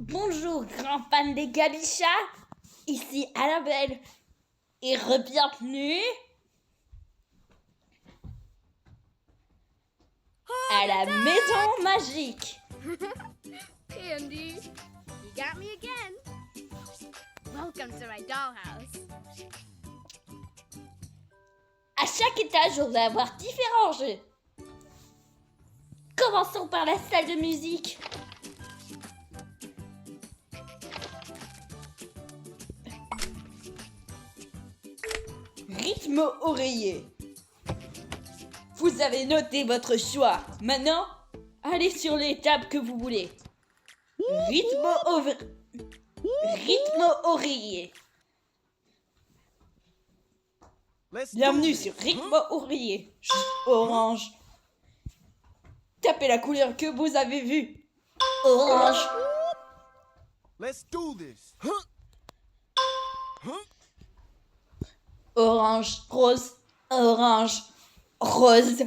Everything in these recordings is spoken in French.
Bonjour, grand fan des Gabichas, ici Annabelle et bienvenue à la maison magique. Candy, you got me again. Welcome to my dollhouse. À chaque étage, on va avoir différents jeux. Commençons par la salle de musique. Rythme oreiller. Vous avez noté votre choix. Maintenant, allez sur les tables que vous voulez. Rythme oreiller. Bienvenue sur Rythme oreiller. Orange. Tapez la couleur que vous avez vue. Orange. Let's do this. Orange, rose, orange, rose.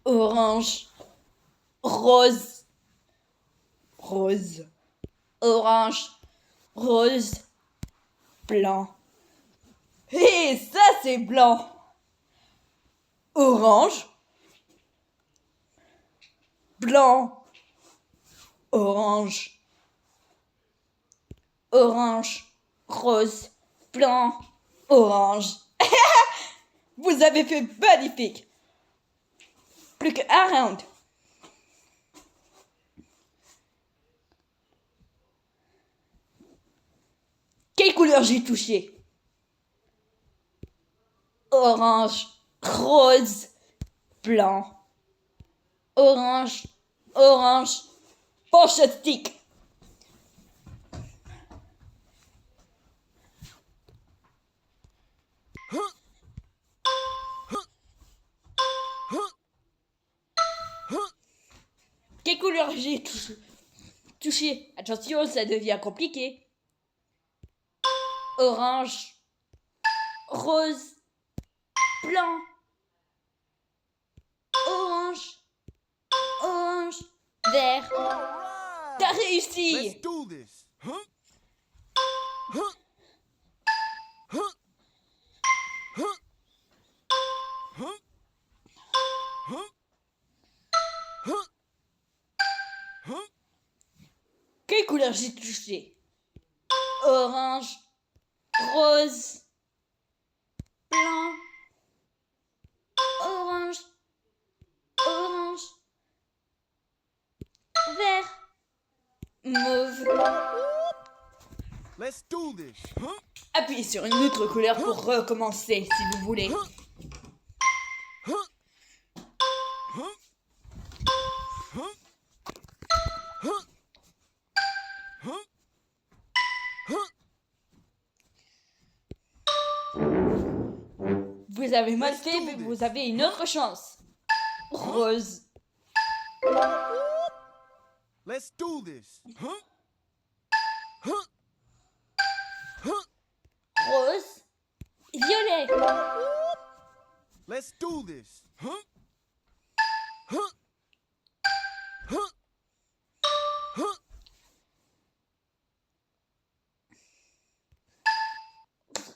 Orange, rose, rose. Orange, rose, blanc. Hé, ça c'est blanc. Orange, blanc, orange, orange, rose, blanc, orange. Vous avez fait magnifique. Plus qu'un round. Quelle couleur j'ai touché? Orange, rose, blanc. Orange, orange, pochette stick. Quelle couleur j'ai touché? Attention, ça devient compliqué. Orange, rose, blanc, orange, orange, vert. T'as réussi! Let's do this. Quelle couleur j'ai touché? Orange, rose, blanc, orange, orange, vert, mauve. Let's do this. Appuyez sur une autre couleur pour recommencer si vous voulez. Vous avez mal fait, mais vous avez une autre chance. Rose, Let's do this. rose, violet. Let's do this.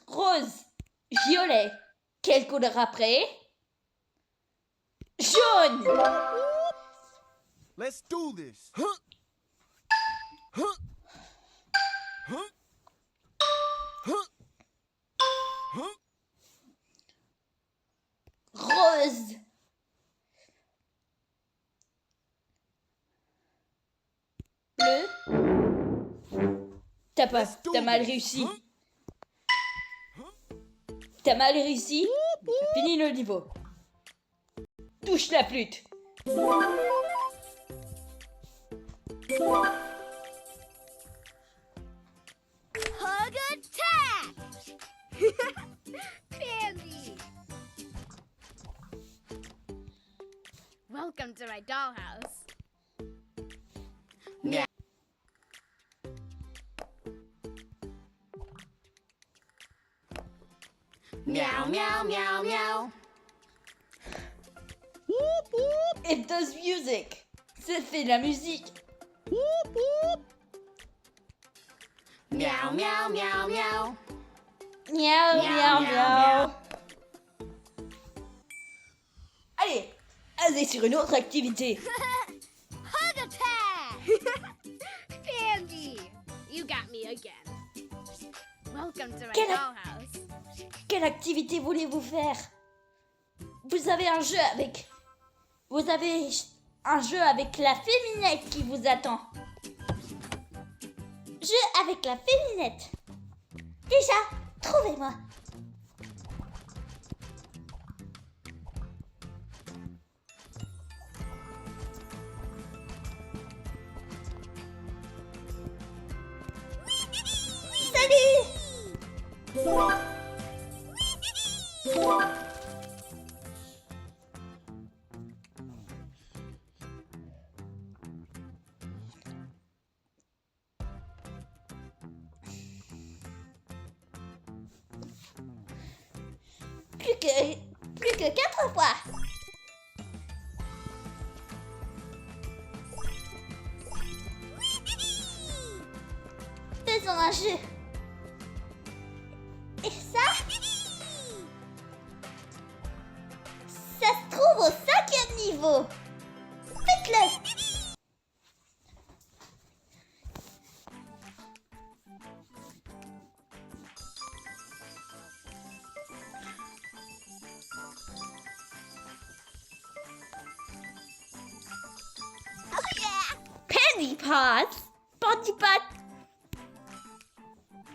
Rose, violet. Quelle couleur après? Jaune. Let's do this. Rose. Bleu. T'as mal réussi. T'as mal réussi. Fini le niveau. Touche la flûte. Hug attack! Candy! Welcome to my dollhouse. Meow. Meow, meow, meow, meow. It does music. Ça fait de la musique. Meow, meow, meow, meow. Miaou, miaou, miaou. Allez sur une autre activité. Hug attack! Pandy, you got me again. Welcome to my Can I- dollhouse. Quelle activité voulez-vous faire? Vous avez un jeu avec la féminette qui vous attend. Jeu avec la féminette. Déjà, trouvez-moi. Salut! Plus que 4 fois. Faisons un jeu. Et ça se trouve au 5e niveau. Faites-le. Pennypot. Pennypot.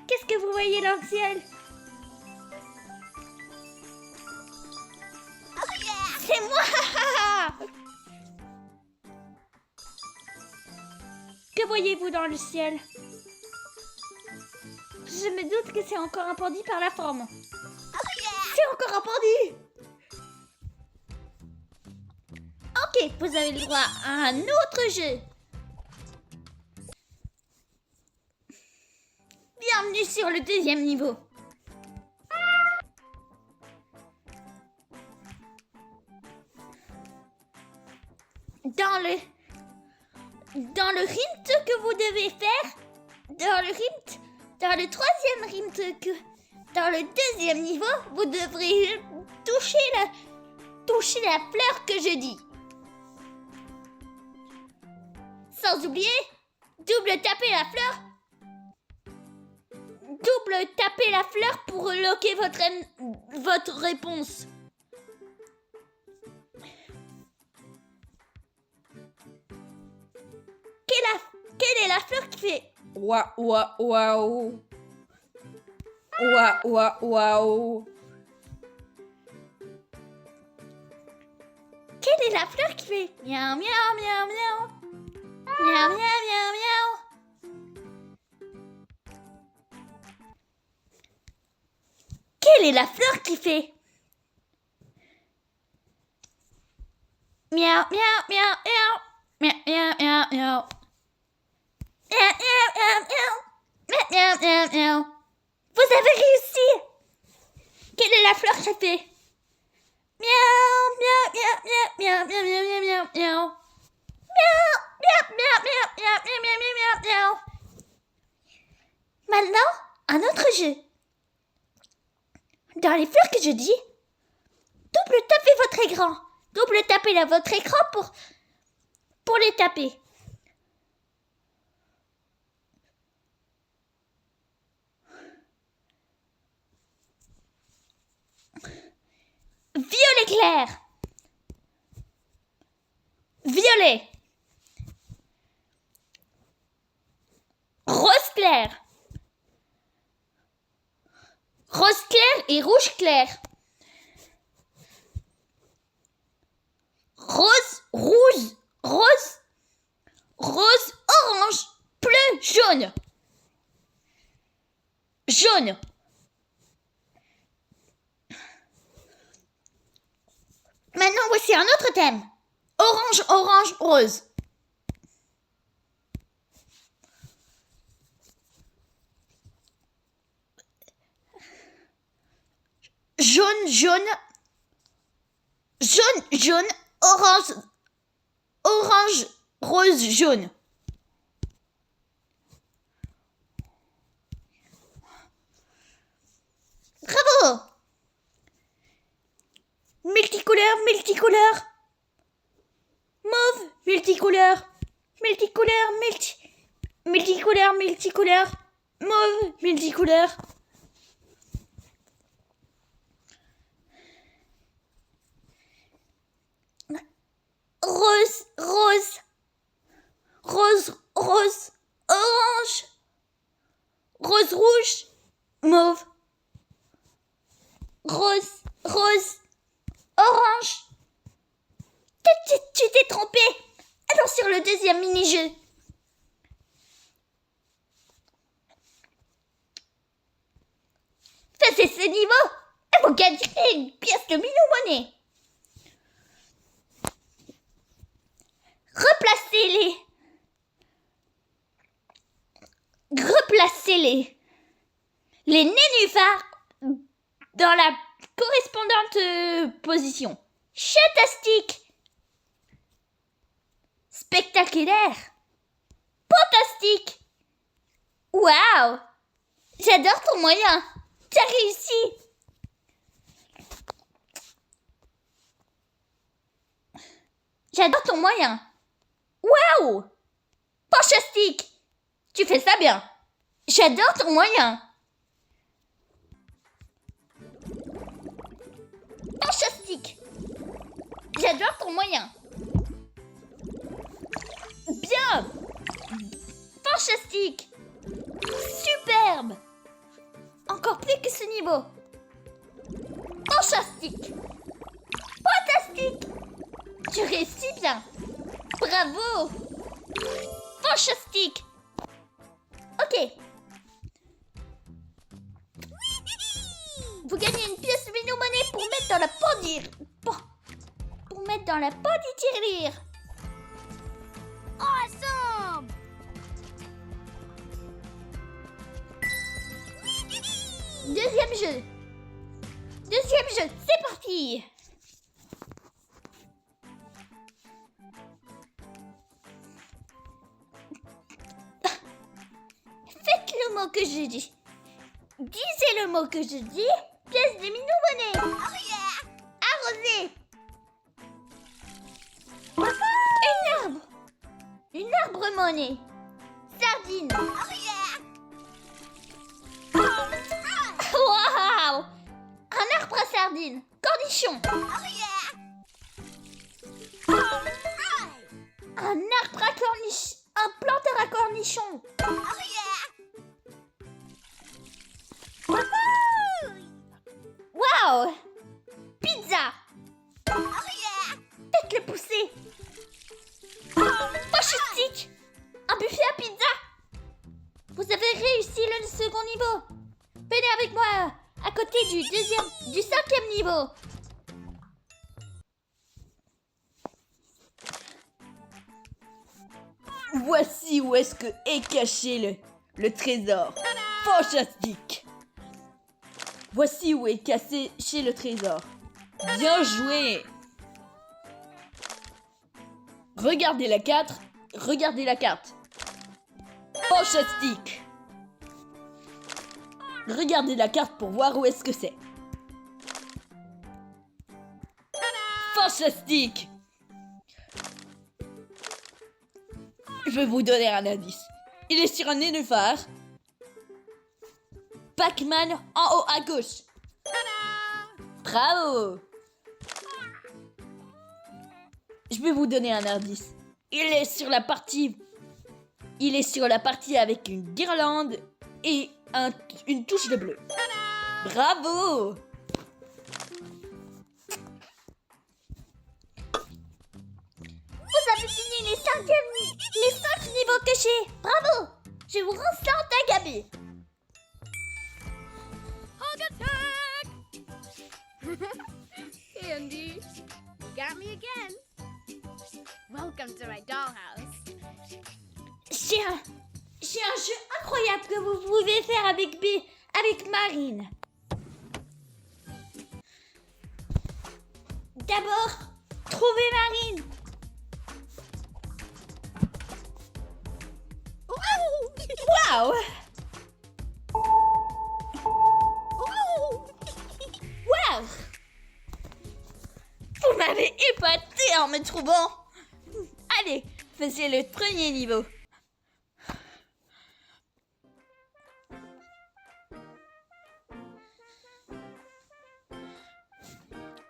Qu'est-ce que vous voyez dans le ciel? C'est moi. Que voyez-vous dans le ciel? Je me doute que c'est encore un pandi par la forme. C'est encore un pandi. Ok, vous avez le droit à un autre jeu. Bienvenue sur le 2e niveau. Dans le rimt que vous devez faire, dans le 3e rimt dans le 2e niveau, vous devrez toucher la fleur que je dis. Sans oublier, double taper la fleur. Double taper la fleur pour loquer votre réponse. Quelle est la fleur qui fait waouh waouh waouh waouh waouh waouh? Quelle est la fleur qui fait miaou miaou miaou miaou miaou miaou miaou miaou? Quelle est la fleur qui fait miaou miaou miaou miaou miaou miaou miaou? Miaou, miaou, miaou, miaou, miaou, miaou. Vous avez réussi. Quelle est la fleur qui fait miaou, miaou, miaou, miaou, miaou, miaou, miaou, miaou, miaou. Miaou, miaou, miaou, miaou, miaou, miaou, miaou, miaou, miaou. Maintenant, un autre jeu. Dans les fleurs que je dis, double tapez votre écran. Double tapez votre écran pour les taper. Violet clair. Violet. Rose clair. Rose clair et rouge clair. Rose, rouge, rose, rose, orange, bleu, jaune. Jaune. Maintenant, voici un autre thème. Orange, orange, rose. Jaune, jaune. Jaune, jaune. Orange, orange, rose, jaune. Bravo! Multicouleur, multicouleur. Mauve, multicouleur. Multicouleur, multicouleur, multicouleur. Mauve, multicouleur. Rose, rose. Rose, rose. Orange. Rose rouge. Mauve. Rose, rose. Orange. Tu t'es trompé. Allons sur le deuxième mini-jeu. Passez ce niveau et vous gagnerez une pièce de monnaie. Replacez-les. Les nénuphars dans la correspondante position. Chatastique. Spectaculaire. Fantastique. Waouh. J'adore ton moyen. T'as réussi. J'adore ton moyen. Waouh. Fantastique. Tu fais ça bien. J'adore ton moyen. Fantastique. J'adore ton moyen. Bien. Fantastique. Superbe. Encore plus que ce niveau. Fantastique. Fantastique. Tu réussis bien. Bravo. Fantastique. Ok. Vous gagnez une pièce de monnaie pour mettre dans la pour mettre dans la tirelire. Awesome! Deuxième jeu, c'est parti. Faites le mot que je dis. Disez le mot que je dis. Pièce de monnaie. Oh yeah! Arrosé. Une arbre monnaie. Sardine. Oh yeah! Waouh. Un arbre à sardine. Cornichon. Oh yeah! Un arbre à cornichon. Un planteur à cornichon. Oh yeah! Waouh. Pizza. Oh yeah! Faites-le pousser. Fantastique. Un buffet à pizza. Vous avez réussi le second niveau. Venez avec moi à côté du cinquième niveau. Voici où est-ce que est caché le trésor. Fantastique. Voici où est caché le trésor. Bien joué. Regardez la carte. Regardez la carte. Fantastique. Regardez la carte pour voir où est-ce que c'est. Fantastique. Je vais vous donner un indice. Il est sur un nénuphar. Pac-Man en haut à gauche. Bravo. Je vais vous donner un indice. Il est sur la partie avec une guirlande et une touche de bleu. Bravo. Vous avez fini les 5 niveaux cachés. Bravo. Je vous rends ça en Gabi. Hug attack! Andy, you got me again. Welcome to my dollhouse. J'ai un jeu incroyable que vous pouvez faire avec Marine. D'abord, trouvez Marine. Waouh! Waouh! Vous m'avez épaté en me trouvant. Allez, faisez le premier niveau.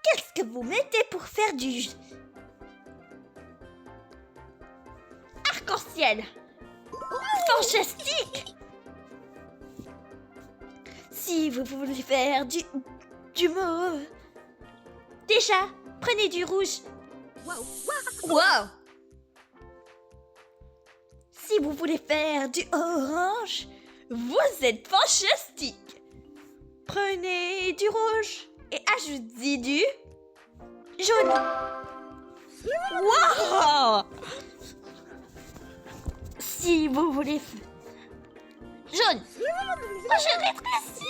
Qu'est-ce que vous mettez pour faire du arc-en-ciel? Fantastique! Si vous voulez faire du mauve, déjà, prenez du rouge. Wow! Si vous voulez faire du orange, vous êtes fantastique. Prenez du rouge et ajoutez du jaune. Wow! Si vous voulez jaune. Oh, je rétrécis.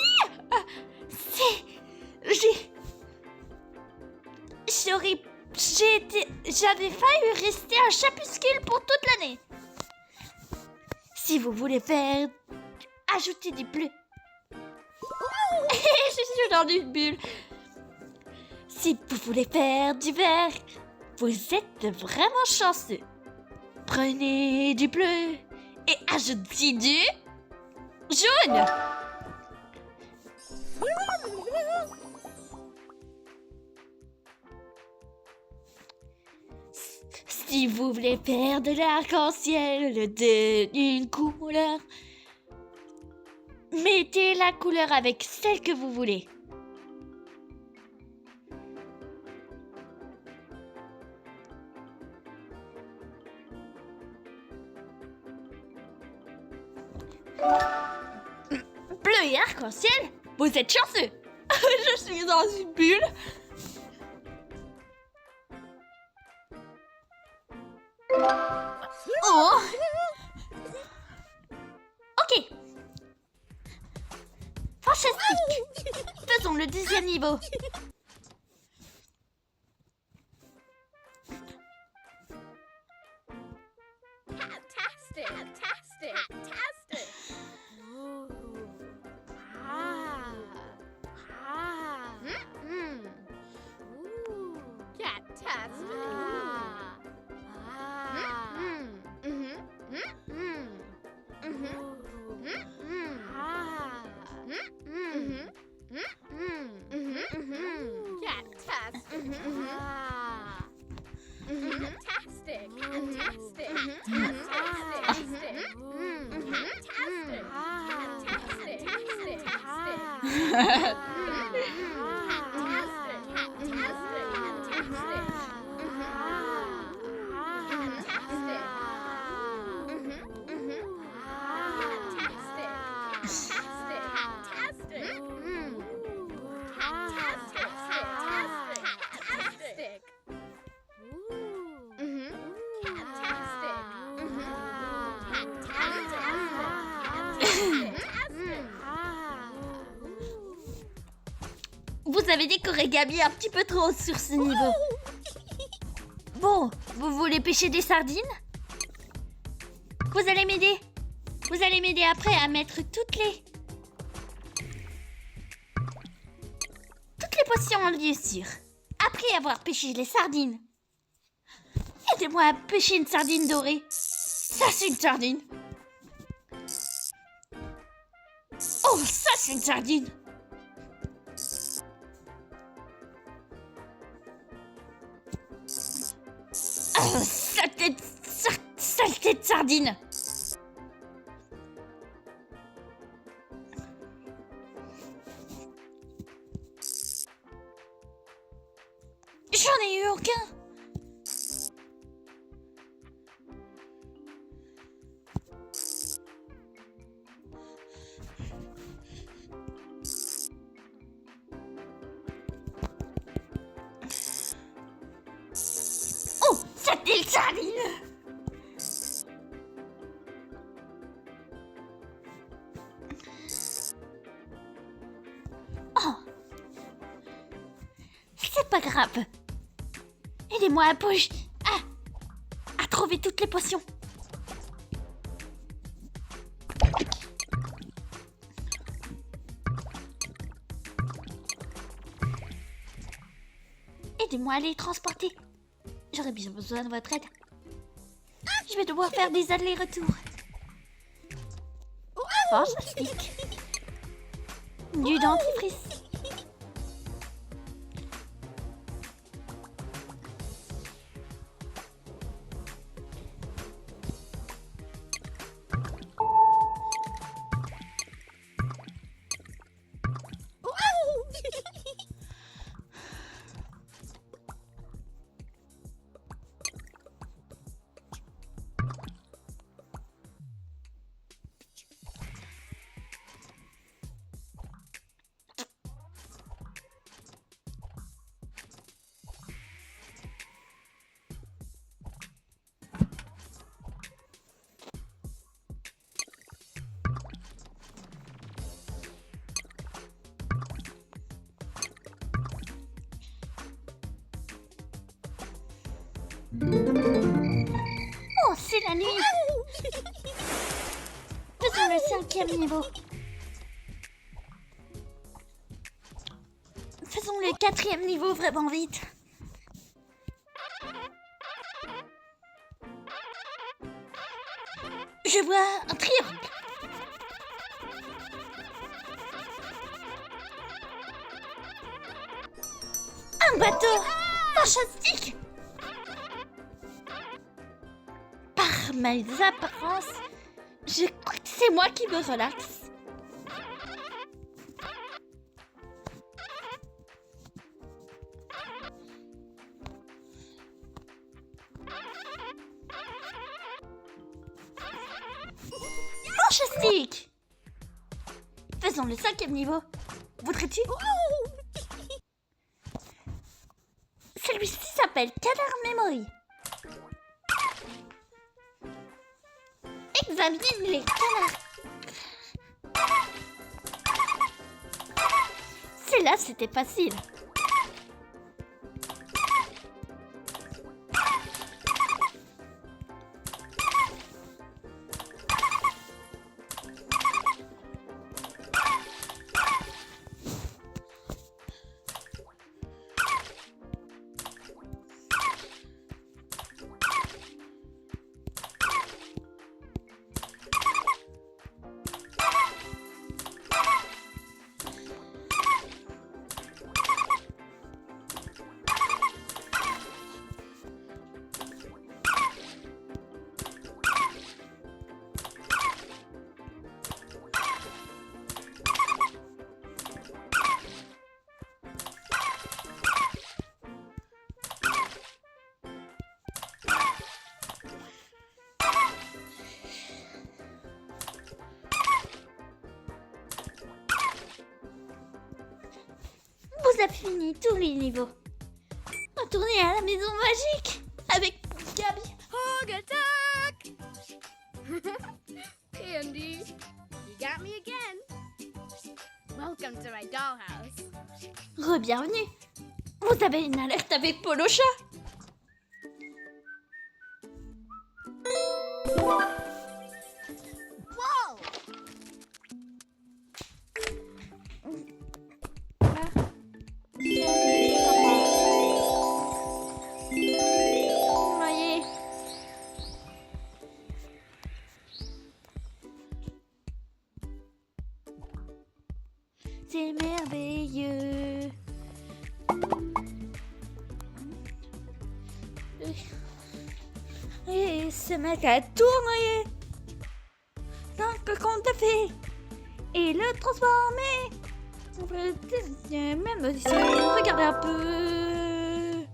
J'avais failli rester un chapuscule pour toute l'année. Si vous voulez faire ajouter du bleu. Je suis dans une bulle. Si vous voulez faire du vert, vous êtes vraiment chanceux. Prenez du bleu et ajoutez du jaune. Si vous voulez faire de l'arc-en-ciel d'une couleur, mettez la couleur avec celle que vous voulez. Bleu et arc-en-ciel, vous êtes chanceux. Je suis dans une bulle. Oh. Ok. Fantastique. Faisons le deuxième niveau. Fantastic! Fantastic! Fantastic! Ooh. Ah. Ah. Mm-mm. Ooh. Fantastic! Ah. Ah. Mm-mm. Mm-hmm. Mm-mm. Mm-hmm. Mm-mm. Ah. Mm-mm. Mm-hmm. Mm-hmm. Mm-hmm. Fantastic! Mm-hmm. Ah. Fantastic! Fantastic! Fantastic! Fantastic! Fantastic! Vous avez décoré Gabi un petit peu trop sur ce niveau. Bon, vous voulez pêcher des sardines? Vous allez m'aider. Vous allez m'aider après à mettre toutes les potions en lieu sûr. Après avoir pêché les sardines. Aidez-moi à pêcher une sardine dorée. Ça, c'est une sardine. Oh, ça, c'est une sardine. Oh, saleté de sardine. J'en ai eu aucun. Oh, c'était le sardine. Oh, c'est pas grave. Aidez-moi à trouver toutes les potions. Aidez-moi à les transporter. J'aurais bien besoin de votre aide. Je vais devoir faire des allers-retours. Fantastique. Du dentifrice. Oh, c'est la nuit. Faisons le 5e niveau. Faisons le 4e niveau vraiment vite. Je vois un triangle. Un bateau. Fantastique. Par mes apparences, je crois que c'est moi qui me relaxe. Fantastique! Faisons le 5e niveau. Voudrais-tu? Celui-ci s'appelle Canard Memory. Examine les canards. Celle-là, c'était facile. Vous avez fini tous les niveaux. Retournez à la maison magique avec Gabi. Hog attack! Andy, you got me again. Welcome to my dollhouse. Re-bienvenue. Vous avez une alerte avec Polocha. Whoa! Voyez. C'est merveilleux. Et se mettre à tourner dans le conte de fées et le transformer. On peut même si regardez un peu.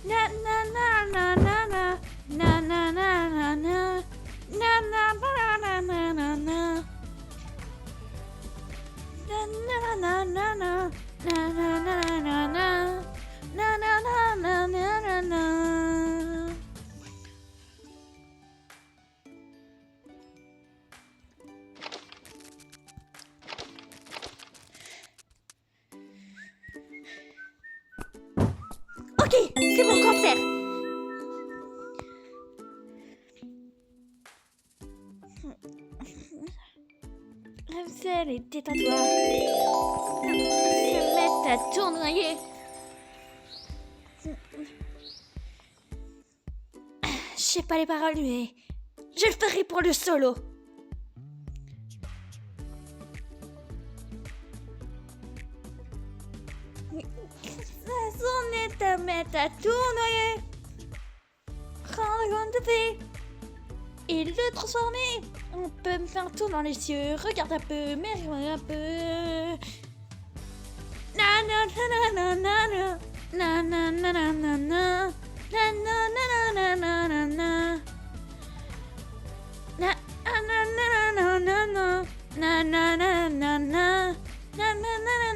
Na na na na na na na na na na na na na na na na na. Na na na na na na na na na na na na na na na. Ok, c'est mon concert. Ramsel et détends-toi. Se mettre à tournoyer. Je sais pas les paroles, mais je le ferai pour le solo. Son est à mettre à tournoyer. Rendre compte de fait. Et le transformer. On peut me faire un tour dans les yeux. Regarde un peu, mais regarde un peu. Na na na na na na. Na na na na na na. Na na na na na na na. Na na na na na na. Na na na na na. Na na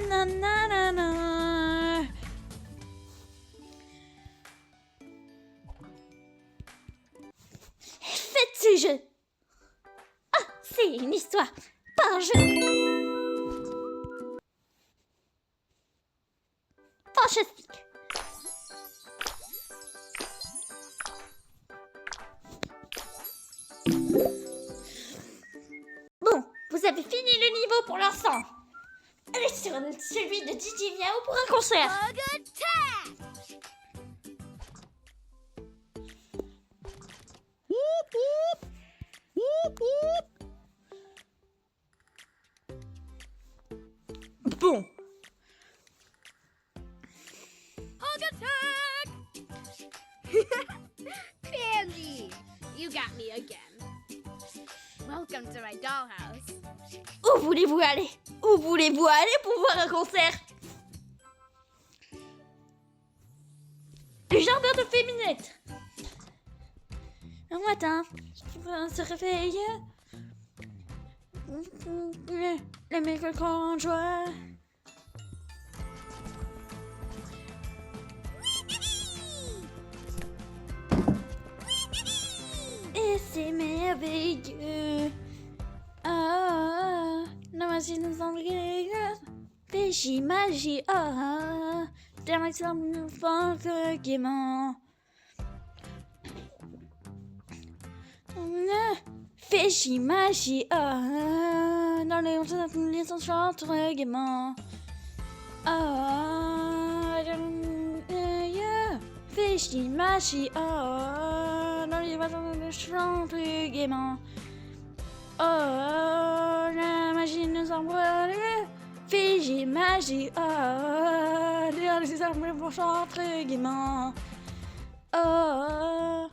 na na na na. Faites ce jeu. Ah, c'est une histoire, pas un jeu. Fantastique. Bon, vous avez fini le niveau pour l'instant. Allez sur celui de Didi Miao pour un concert. Bug attack! Bon, Bug attack! Pansy, you got me again. Welcome to my dollhouse. Où voulez-vous aller? Où voulez-vous aller pour voir un concert? Le jardin de Féminette. Un matin, on se réveille. Le mec le grand joie. Et c'est merveilleux. Ah, la magie nous enlève. Péché, magie, ah, d'un exemple nous font gaiement. Péché, magie, ah, dans les enchantes gaiement. Ah, péché, magie, ah, dans les enchantes gaiement. Oh, la magie nous envoie. Fiji, magie, oh, les arbres vont chanter gaiement. Oh,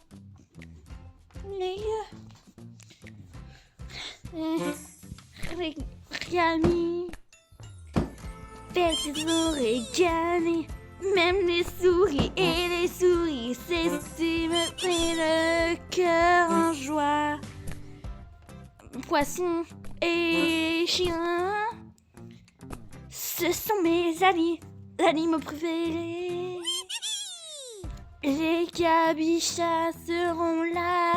origami, faites des origami. Même les souris et les souris s'estiment et le cœur en joie. Poissons et chiens, ce sont mes amis, animaux préférés. Les cabichas seront là,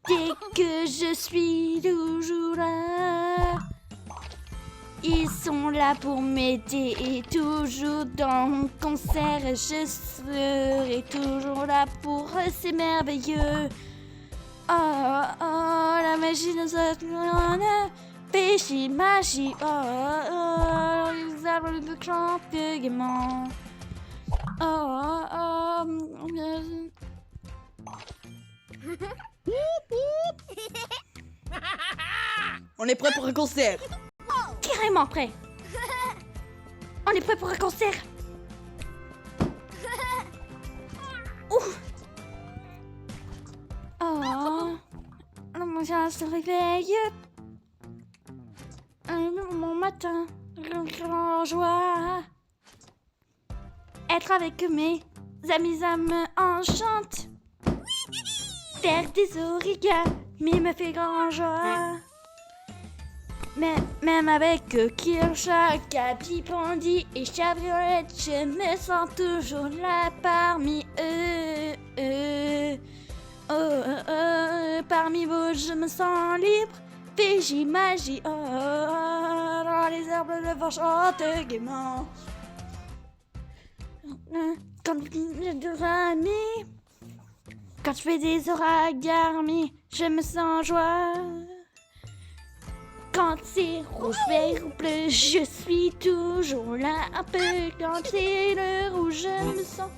dès que je suis toujours là. Ils sont là pour m'aider et toujours dans mon concert, je serai toujours là pour eux, c'est merveilleux. Oh, oh, la magie nous a péché, magie, oh, les arbres de chantent gaiement. Oh, on est prêt pour un concert. Carrément prêt. On est prêt pour un concert. Ouh. Oh, mon chat se réveille. Mon matin, en joie. Être avec mes amis, ça me enchante. Faire des origamis me fait grand joie. Mais même avec Kirsha, Capi, Pandy et Chaviolette, je me sens toujours là parmi eux. Parmi vous, je me sens libre. Fiji, magie, dans les arbres, le vent chante gaiement. Quand je fais des origami, je me sens en joie. Quand c'est rouge, vert ou bleu, je suis toujours là un peu. Quand c'est le rouge, je me sens.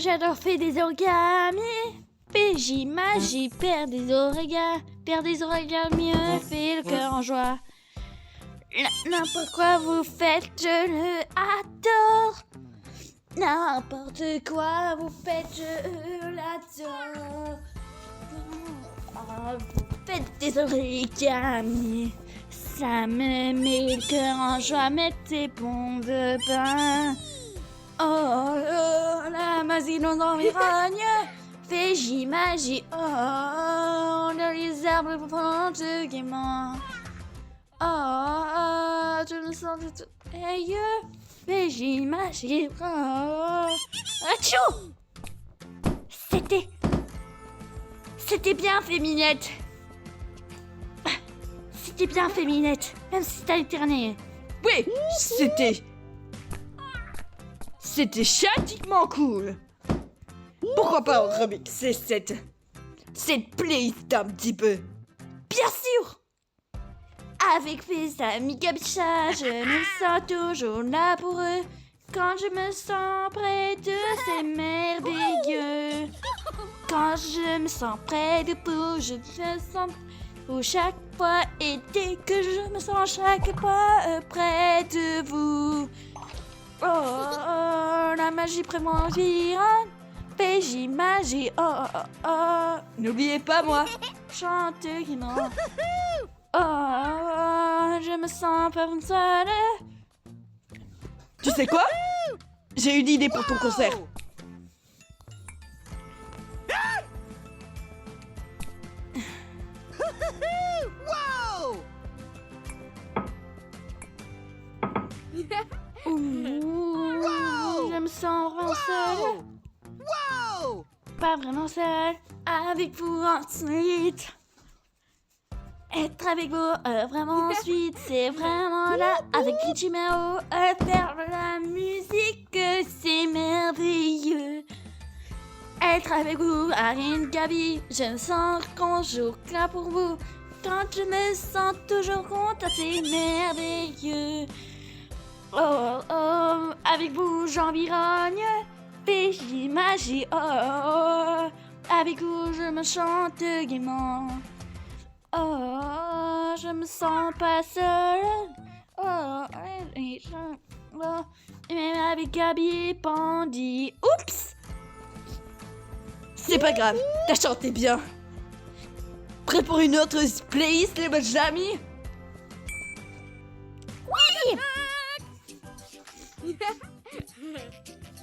j'adore faire des origamis. PJ Magie, perd des origamis. Perd des origamis, me fait le cœur en joie. N'importe quoi vous faites, je le adore. N'importe quoi vous faites, je l'adore. Vous faites des origamis. Ça me met le cœur en joie, mettez bon de pain. Oh, la magie nous environne. PJ Magie, oh, dans les arbres plantent gaiement. Oh, je me sens tout ailleurs. PJ Magie, oh. Achou! C'était bien, Féminette. C'était bien, Féminette, même si t'as éternué. Oui, c'était chatiquement cool. Pourquoi pas remixer cette playlist un petit peu? Bien sûr! Avec mes amis Gabicha, je me sens toujours là pour eux. Quand je me sens près d'eux, c'est merveilleux. Quand je me sens près de vous, je me sens pour chaque fois. Et dès que je me sens chaque fois près de vous. Oh, oh, la magie près moi environne. PJ Magie, oh, oh, oh, oh. N'oubliez pas moi. Chante gaiement. Oh, oh, je me sens pas seule. Tu sais quoi? J'ai une idée pour ton concert. Ouh, je me sens vraiment seule. Pas vraiment seule. Avec vous ensuite. Être avec vous vraiment ensuite. C'est vraiment là. Avec Richie Mero. Faire de la musique. C'est merveilleux. Être avec vous, Arine, Gabi. Je me sens qu'on joue là pour vous. Quand je me sens toujours contente, c'est merveilleux. Oh, oh, avec vous, j'environne. PJ Magie, oh, oh, avec vous, je me chante gaiement. Oh, je me sens pas seule. Oh, même avec Gabi et Pandy. Oups! C'est pas grave, t'as chanté bien. Prêt pour une autre playlist, les bonnes amis?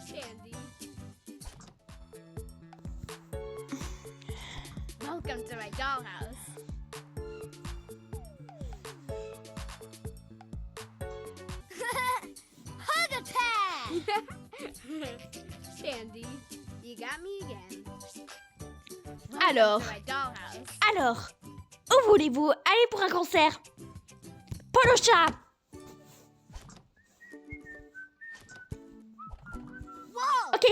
Shandy. Welcome to my dollhouse. Hug attack! Shandy, you got me again. Welcome Alors. to my dollhouse. Alors, où voulez-vous aller pour un concert? Polo Chat! Ok.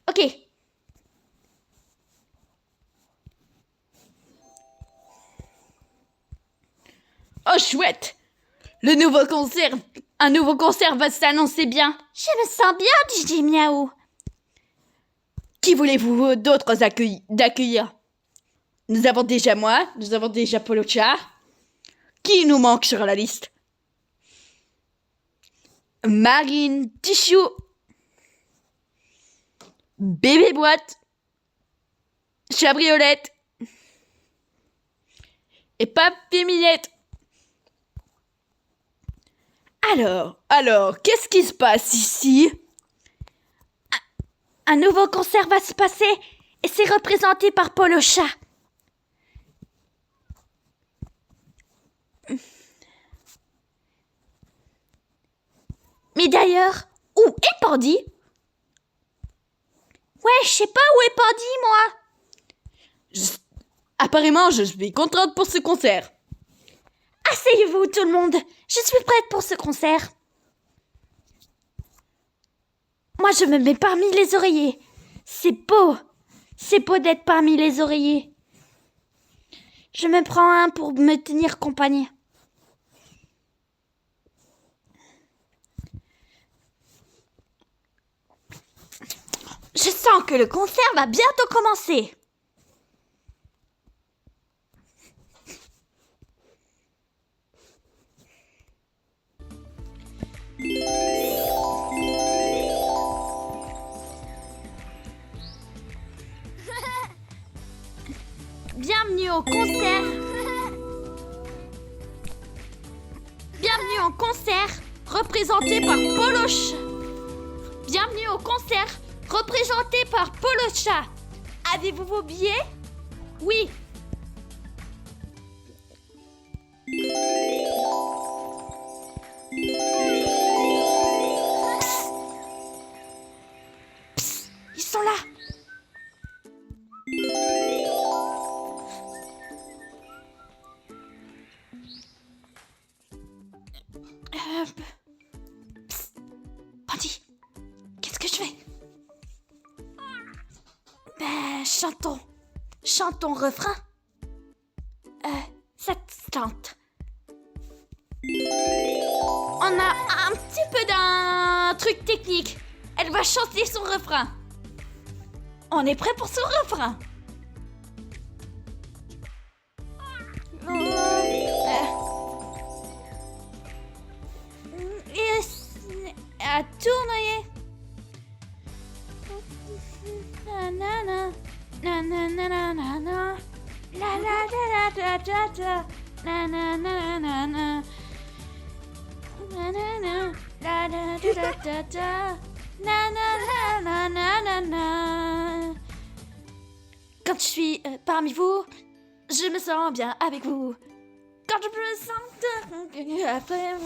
Ok. Oh chouette! Un nouveau concert va s'annoncer bien. Je me sens bien, DJ Miaou. Qui voulez-vous d'autres d'accueillir? Nous avons déjà moi, nous avons déjà Polocha. Qui nous manque sur la liste? Marine Tichou, Bébé Boîte, Chabriolette et Papy Minette. Alors, qu'est-ce qui se passe ici? Un nouveau concert va se passer et c'est représenté par Polo Chat. Mais d'ailleurs, où est Pandy? Ouais, je sais pas où est Pandy, moi. Apparemment, je suis contente pour ce concert. Asseyez-vous, tout le monde. Je suis prête pour ce concert. Moi, je me mets parmi les oreillers. C'est beau. C'est beau d'être parmi les oreillers. Je me prends un pour me tenir compagnie. Je sens que le concert va bientôt commencer. Bienvenue au concert. Bienvenue au concert représenté par Polocha. Bienvenue au concert représenté par Polocha. Avez-vous vos billets? Oui. Psst, ils sont là. Psst. Bandit, qu'est-ce que je fais? Ben, chantons refrain. Ça te tente. On a un petit peu d'un truc technique. Elle va chanter son refrain. On est prêt pour son refrain. À tourner. Na na na na na na na na na la la la la la la na na na na na na na na la la la la la na na na na na na. Quand je suis parmi vous, je me sens bien avec vous. Quand je me sens après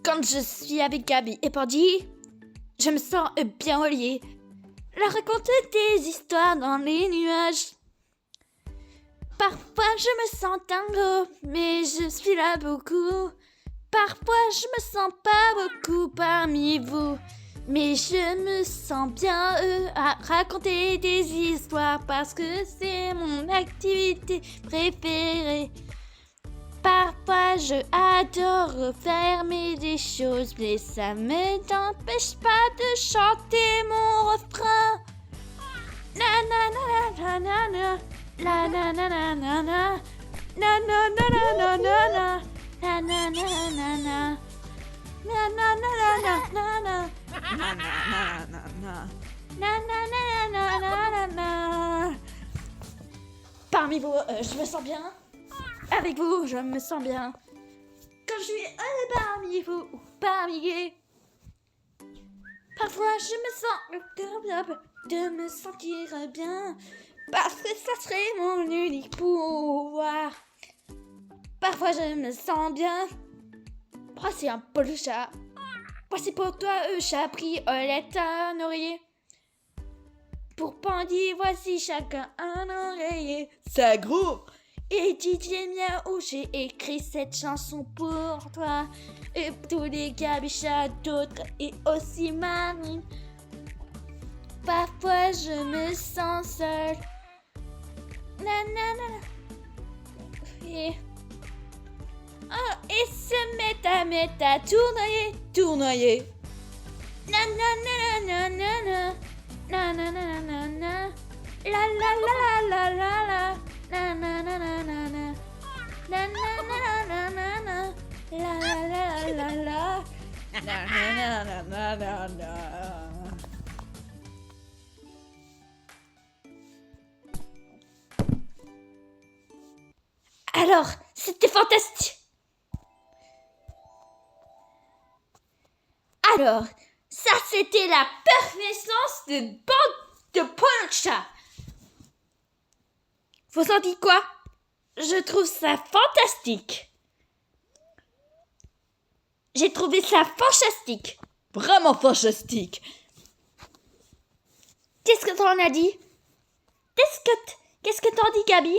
quand je suis avec Gabi et Bandit, je me sens bien reliée. La raconter des histoires dans les nuages. Parfois je me sens dingo, mais je suis là beaucoup. Parfois je me sens pas beaucoup parmi vous, mais je me sens bien à raconter des histoires parce que c'est mon activité préférée. Parfois je adore fermer des choses, mais ça me n'empêche pas de chanter mon refrain. Na na na na na na la na na na na na na na na na na na na na na na na. Na na na na na na na na na na na na. Parmi vous, je me sens bien. Avec vous, je me sens bien. Quand je suis parmi vous ou parmi eux, parfois je me sens capable de me sentir bien, parce que ça serait mon unique pouvoir. Parfois je me sens bien. Voici un Polocha. Voici pour toi un chat pris Olette un oreiller. Pour Bandit, voici chacun un oreiller. C'est gros. Et DJ Miaou, j'ai écrit cette chanson pour toi. Et pour tous les gabichats d'autres et aussi Marine. Parfois je me sens seule. Nanana. Et se met à tournoyer. Nanana. Nanana. La la la la la la. Na na na na na na na na na na na la la la la la Na, na, na, na, na. Alors, c'était fantastique. Alors, ça c'était la performance de bande de Polocha. Vous en dites quoi? Je trouve ça fantastique. J'ai trouvé ça fantastique. Vraiment fantastique. Qu'est-ce que t'en as dit? Qu'est-ce que t'en dis, Gabi?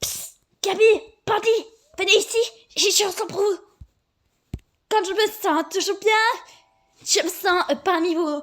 Psst, Gabi, Bandit, venez ici, j'ai une chanson pour vous. Quand je me sens toujours bien, je me sens parmi vous.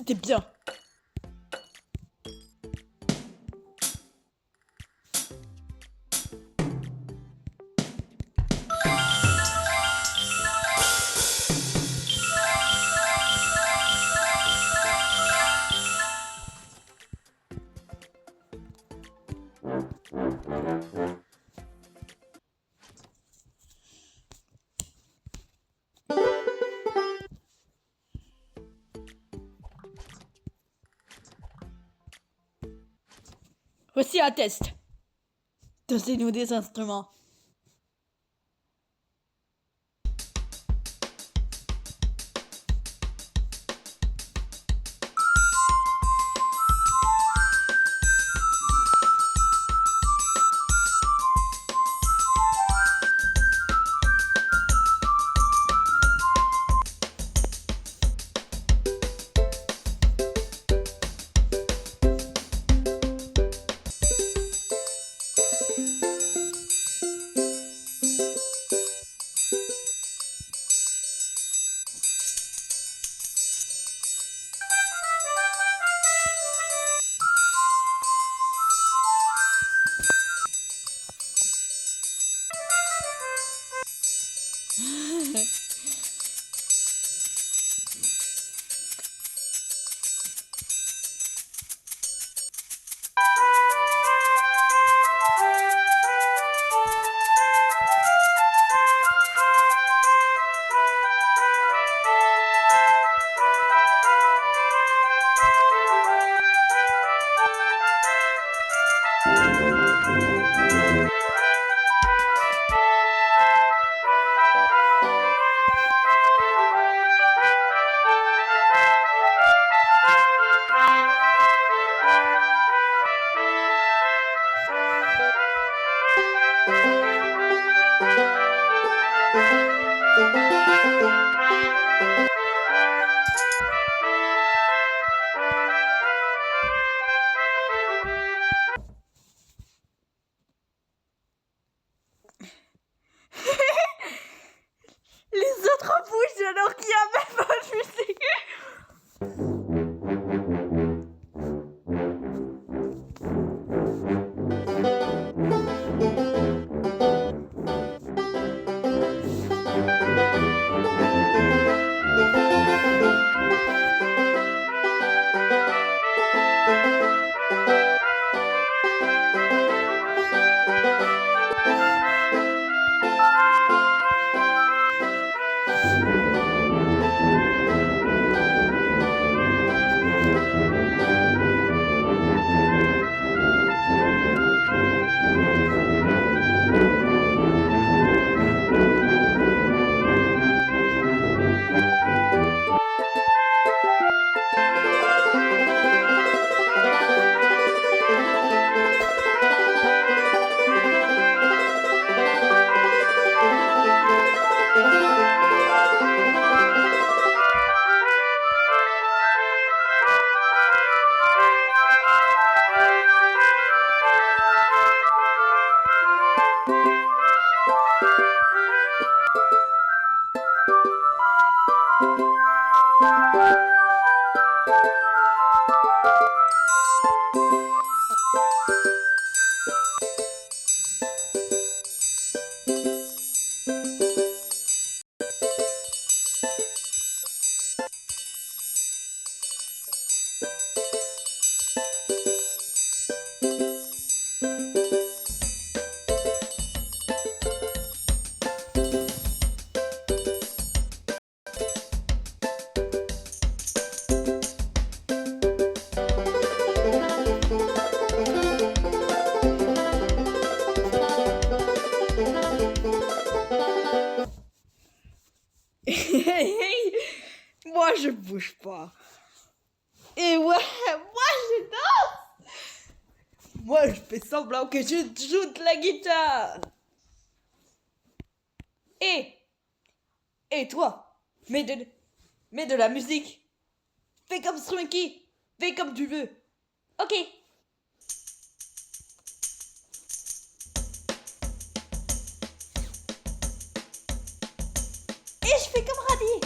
C'était bien. Voici un test. Donnez-nous des instruments. Les autres bougent alors qu'il y a même pas de musique. Moi je bouge pas. Et ouais, moi je danse. Moi je fais semblant que je joue de la guitare. Et toi, mets de la musique. Fais comme Strunky. Fais comme tu veux. Ok. Et je fais comme Radis.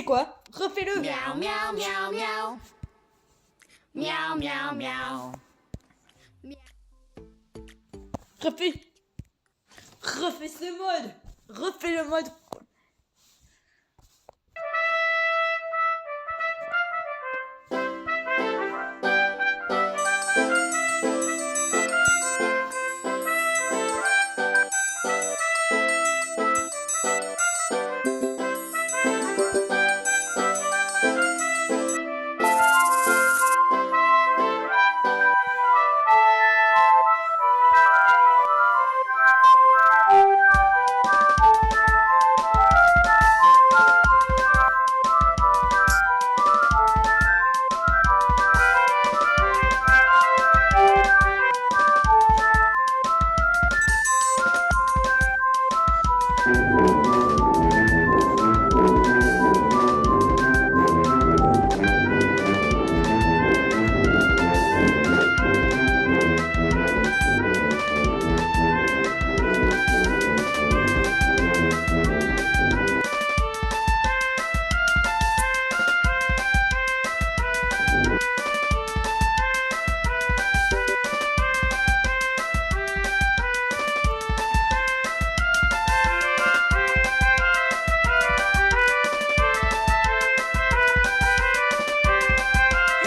quoi? Refais-le. Meow, meow, meow, meow. Meow, meow, meow. Refais ce mode. Refais le mode.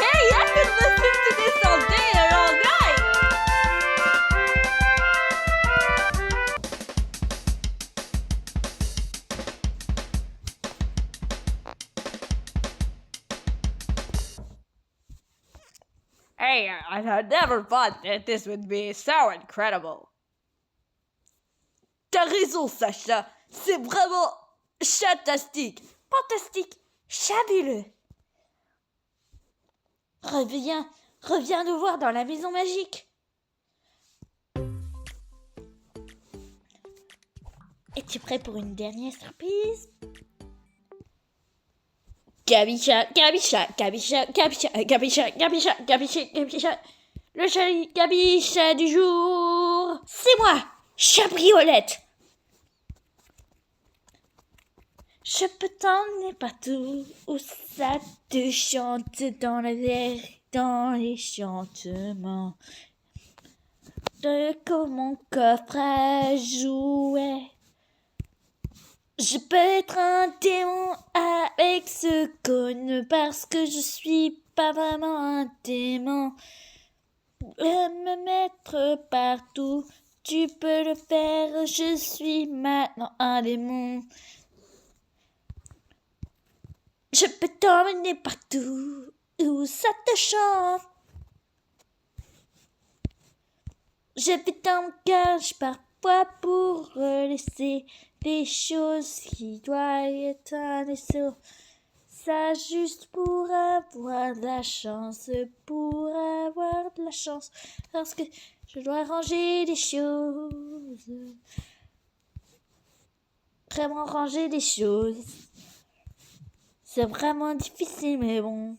Hey, I've been listening to this all day and all night. Hey, I had never thought that this would be so incredible. T'as raison, Sacha. C'est vraiment fantastique. Fantastique. Fabuleux. Reviens nous voir dans la maison magique. Es-tu prêt pour une dernière surprise? Gabicha, Gabicha, Gabicha, Gabicha, Gabicha, Gabicha, Gabicha, Gabicha. Le joli Gabicha du jour. C'est moi, Chabriolette. Je peux t'emmener partout où ça te chante dans le verre, dans les chantements. Comme mon coffre à jouets. Je peux être un démon avec ce cône parce que je suis pas vraiment un démon. Me mettre partout, tu peux le faire, je suis maintenant un démon. Je peux t'emmener partout où ça te chante. Je vais dans mon cage parfois pour laisser des choses qui doivent être un vaisseau. Ça juste pour avoir de la chance, parce que je dois ranger des choses. Vraiment ranger des choses. C'est vraiment difficile, mais bon.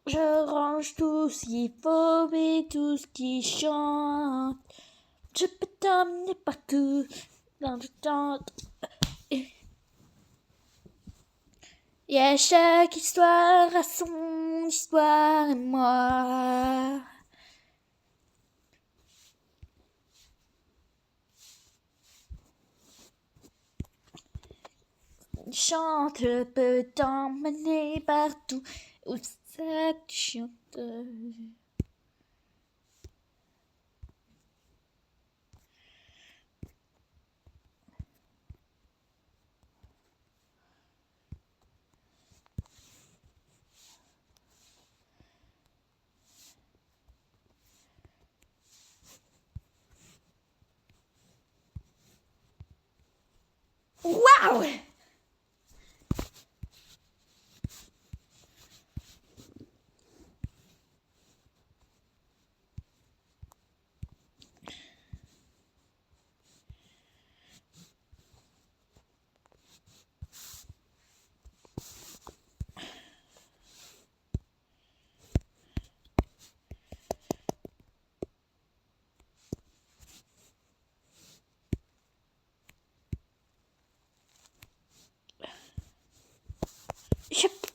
Je range tout ce qu'il faut et tout ce qui chante. Je peux t'emmener partout dans le temps. Et chaque histoire a son histoire et moi. Chante, je peux t'emmener partout où ça te chante. Waouh!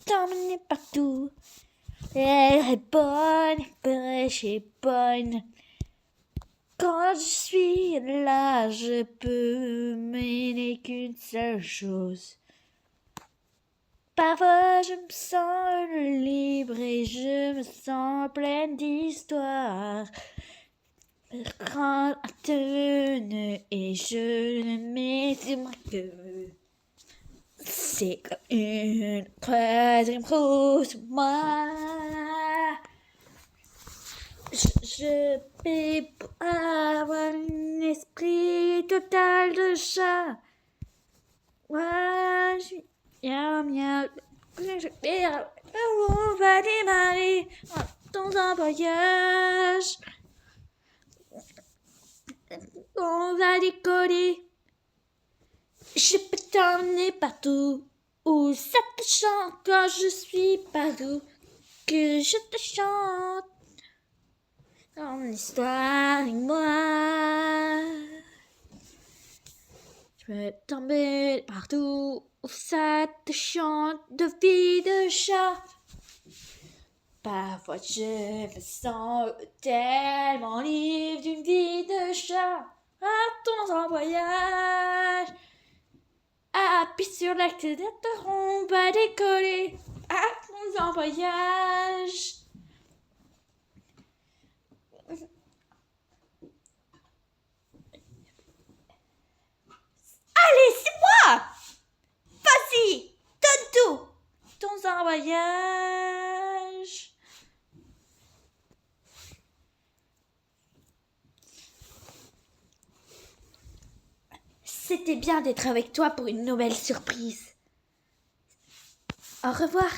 t'emmener partout. Elle est bonne, fraîche et bonne. Quand je suis là, je peux mener qu'une seule chose. Parfois je me sens libre et je me sens pleine d'histoire. Grand à tenue et je ne mets sur ma queue. C'est comme une troisième roue sur moi. Je vais pour avoir un esprit total de chat. Moi, je suis miaou miaou. On va démarrer dans un voyage. On va décoller. Je peux t'emmener partout où ça te chante quand je suis partout. Que je te chante ton histoire et moi. Je peux t'emmener partout où ça te chante de vie de chat. Parfois je me sens tellement libre d'une vie de chat. Partons en voyage. Appuie sur l'accélérateur, on va décoller. Partons en voyage. Allez, c'est moi! Vas-y, donne tout! Partons en voyage. C'était bien d'être avec toi pour une nouvelle surprise. Au revoir.